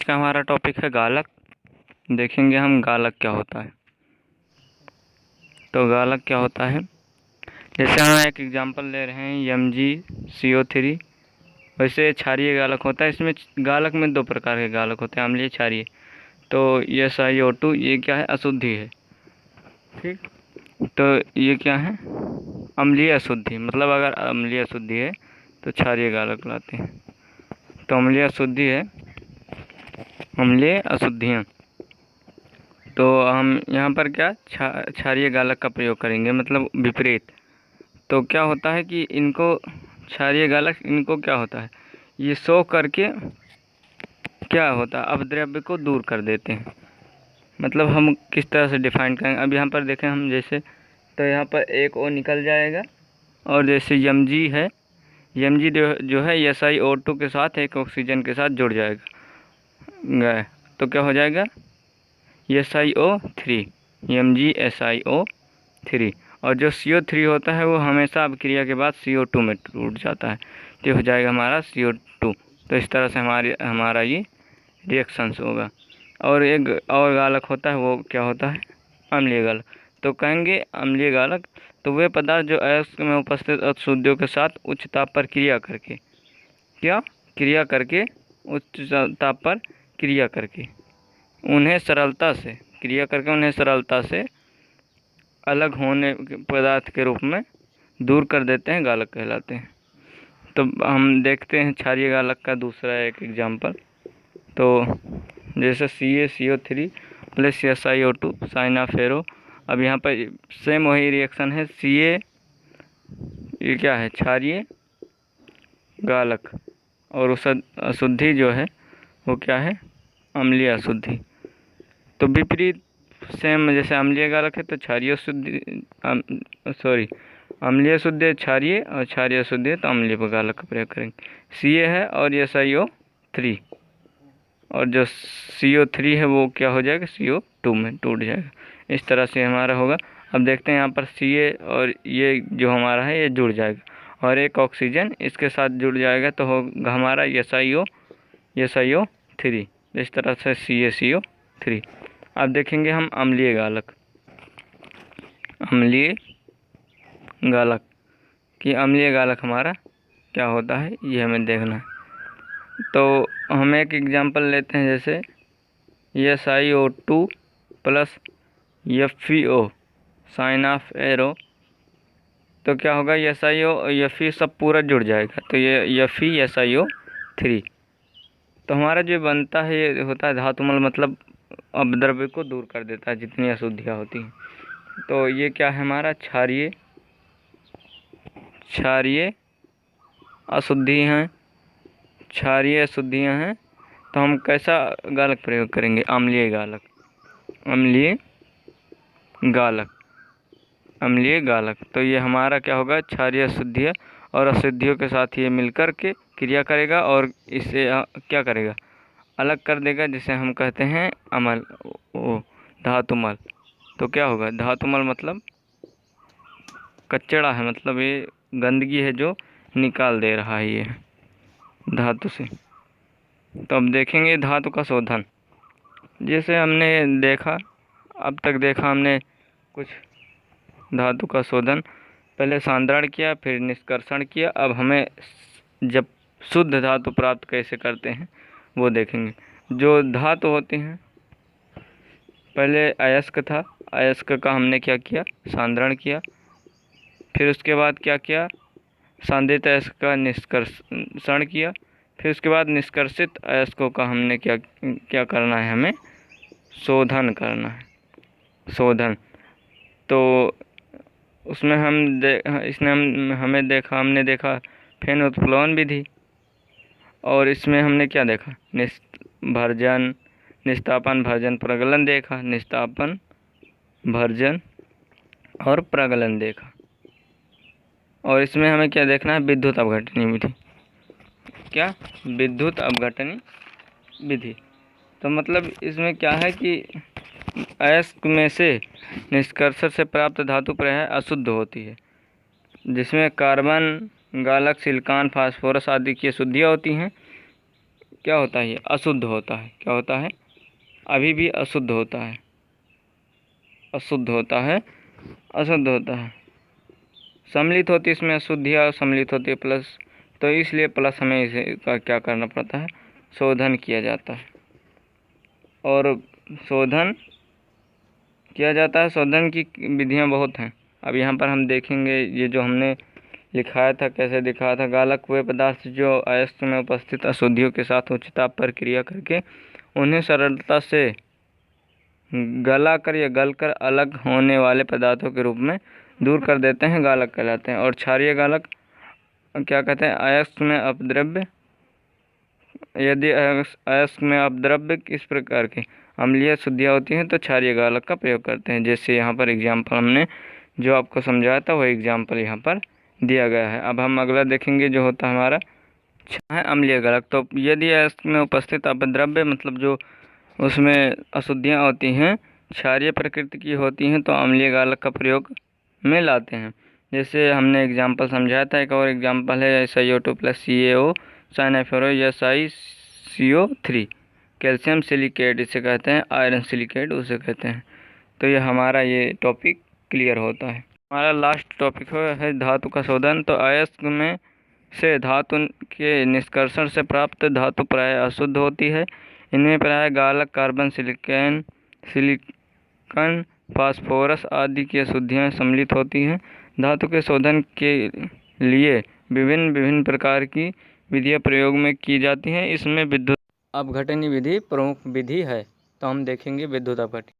का हमारा टॉपिक है गालक। देखेंगे हम गालक क्या होता है। तो गालक क्या होता है, जैसे हम एक एग्जांपल ले रहे हैं MgCO3। वैसे क्षारीय गालक होता है। इसमें गालक में दो प्रकार के गालक होते हैं, अम्लीय क्षारीय। तो SiO2 ये क्या है, अशुद्धि है। ठीक, तो ये क्या है, अम्लीय अशुद्धि। मतलब अगर अम्लीय अशुद्धि है तो क्षारीय गालक लाते हैं। तो अम्लीय अशुद्धि है, अम्लीय अशुद्धियाँ। तो हम यहाँ पर क्या क्षारीय गालक का प्रयोग करेंगे, मतलब विपरीत। तो क्या होता है कि इनको क्षारीय गालक, इनको क्या होता है, ये सोख करके क्या होता है, अपद्रव्य को दूर कर देते हैं। मतलब हम किस तरह से डिफाइन करेंगे, अब यहाँ पर देखें हम, जैसे तो यहाँ पर एक O निकल जाएगा, और जैसे Mg है, Mg जो है SiO2 के साथ एक ऑक्सीजन के साथ जुड़ जाएगा, तो क्या हो जाएगा SiO3, MgSiO3। और जो CO3 होता है वो हमेशा अभिक्रिया के बाद CO2 में टूट जाता है, तो हो जाएगा हमारा CO2। तो इस तरह से हमारा ये रिएक्शंस होगा। और एक और गालक होता है, वो क्या होता है, अम्लीय गालक। तो कहेंगे अम्लीय गालक तो वे पदार्थ जो अयस्क में उपस्थित अशुद्धियों के साथ उच्च ताप पर क्रिया करके उच्च ताप पर क्रिया करके उन्हें सरलता से अलग होने पदार्थ के रूप में दूर कर देते हैं, गालक कहलाते हैं। तो हम देखते हैं क्षारीय गालक का दूसरा एक एग्जांपल। तो जैसे CaCO3 प्लस SiO2 साइनाफेरो। अब यहाँ पर सेम वही रिएक्शन है, ये क्या है, क्षारीय गालक, और उस अशुद्धि जो है वो क्या है, अम्लीय अशुद्धि। तो विपरीत सेम, जैसे अम्लीय गालक है तो क्षारीय शुद्धि अम्लीय शुद्ध क्षारीय, और क्षारीय शुद्ध है तो अम्लीय गालक का प्रयोग करेंगे। Ca है और SiO3, और जो CO3 है वो क्या हो जाएगा, CO2 में टूट जाएगा। इस तरह से हमारा होगा। अब देखते हैं यहाँ पर Ca और ये जो हमारा है ये जुड़ जाएगा, और एक ऑक्सीजन इसके साथ जुड़ जाएगा, तो होगा हमारा SiO3। इस तरह से CaCO3। अब देखेंगे हम अम्लीय गालक कि अम्लीय गालक हमारा क्या होता है, ये हमें देखना है। तो हम एक एग्जांपल लेते हैं, जैसे SiO2 plus FeO sign of arrow. तो क्या होगा, Fe सब पूरा जुड़ जाएगा, तो ये FeSiO3। तो हमारा जो बनता है ये होता है धातुमल, मतलब अपद्रव्य को दूर कर देता है जितनी अशुद्धियाँ होती हैं। तो ये क्या है, हमारा क्षारीय अशुद्धियाँ हैं। तो हम कैसा गालक प्रयोग करेंगे, अम्लीय गालक। तो ये हमारा क्या होगा, क्षारीय अशुद्धियाँ और अशुद्धियों के साथ ये मिलकर के क्रिया करेगा, और इसे क्या करेगा, अलग कर देगा, जिसे हम कहते हैं धातुमल। तो क्या होगा, धातुमल मतलब कचड़ा है, मतलब ये गंदगी है जो निकाल दे रहा है ये धातु से। तो अब देखेंगे धातु का शोधन। जैसे हमने देखा, अब तक देखा हमने कुछ धातु का शोधन, पहले सांद्रण किया, फिर निष्कर्षण किया। अब हमें जब शुद्ध धातु प्राप्त कैसे करते हैं वो देखेंगे। जो धातु होती हैं, पहले अयस्क था, अयस्क का हमने क्या किया, सांद्रण किया। फिर उसके बाद क्या किया, सांद्रित अयस्क का निष्कर्षण किया। फिर उसके बाद निष्कर्षित अयस्कों का हमने क्या करना है, हमें शोधन करना है, शोधन। तो उसमें हमने देखा फेन उत्प्लवन विधि, और इसमें हमने क्या देखा, निस्तापन, भर्जन, प्रगलन देखा, निस्तापन, भर्जन और प्रगलन देखा। और इसमें हमें क्या देखना है, विद्युत अपघटनी विधि। क्या, विद्युत अपघटनी विधि। तो मतलब इसमें क्या है कि अयस्क में से निष्कर्षण से प्राप्त धातु प्रायः अशुद्ध होती है, जिसमें कार्बन, गालक, सिलिकॉन, फास्फोरस आदि की अशुद्धियाँ होती हैं। क्या होता है, ये अशुद्ध होता है। क्या होता है, अभी भी अशुद्ध होता है, अशुद्ध होता है, अशुद्ध होता है। सम्मिलित होती है इसमें अशुद्धियाँ, सम्मिलित होती है प्लस, तो इसलिए प्लस हमें इसे का क्या करना पड़ता है, शोधन किया जाता है। और शोधन किया जाता है, शोधन की विधियाँ बहुत हैं। अब यहाँ पर हम देखेंगे, ये जो हमने लिखाया था कैसे दिखाया था, गालक वे पदार्थ जो अयस्क में उपस्थित अशुद्धियों के साथ उचित प्रक्रिया करके उन्हें सरलता से गलाकर या गलकर अलग होने वाले पदार्थों के रूप में दूर कर देते हैं, गालक कहलाते हैं। और क्षारीय गालक क्या कहते हैं, अयस्क में अपद्रव्य, यदि अयस्क में अपद्रव्य इस प्रकार की अम्लीय शुद्धियाँ होती हैं तो क्षारीय गालक का प्रयोग करते हैं। जैसे यहाँ पर एग्जाम्पल हमने जो आपको समझाया था वही एग्जाम्पल यहाँ पर दिया गया है। अब हम अगला देखेंगे, जो होता है हमारा है अम्लीय गालक। तो यदि अयस्क में उपस्थित अपद्रव्य मतलब जो उसमें अशुद्धियाँ होती हैं क्षारीय प्रकृति की होती हैं तो अम्लीय गालक का प्रयोग में लाते हैं। जैसे हमने एग्जाम्पल समझाया था, एक और एग्जाम्पल है SiO2 + CaO साइनाफेरो या SiCO3 कैल्शियम सिलिकेट, इसे कहते हैं आयरन सिलिकेट उसे कहते हैं। तो ये हमारा ये टॉपिक क्लियर होता है। हमारा लास्ट टॉपिक है धातु का शोधन। तो अयस्क में से धातु के निष्कर्षण से प्राप्त धातु प्राय अशुद्ध होती है। इनमें प्राय गालक, कार्बन, सिलिकन, फास्फोरस आदि की अशुद्धियाँ सम्मिलित होती हैं। धातु के शोधन के लिए विभिन्न प्रकार की विधियाँ प्रयोग में की जाती हैं। इसमें विद्युत अपघटनी विधि प्रमुख विधि है। तो हम देखेंगे विद्युत अपघटनी।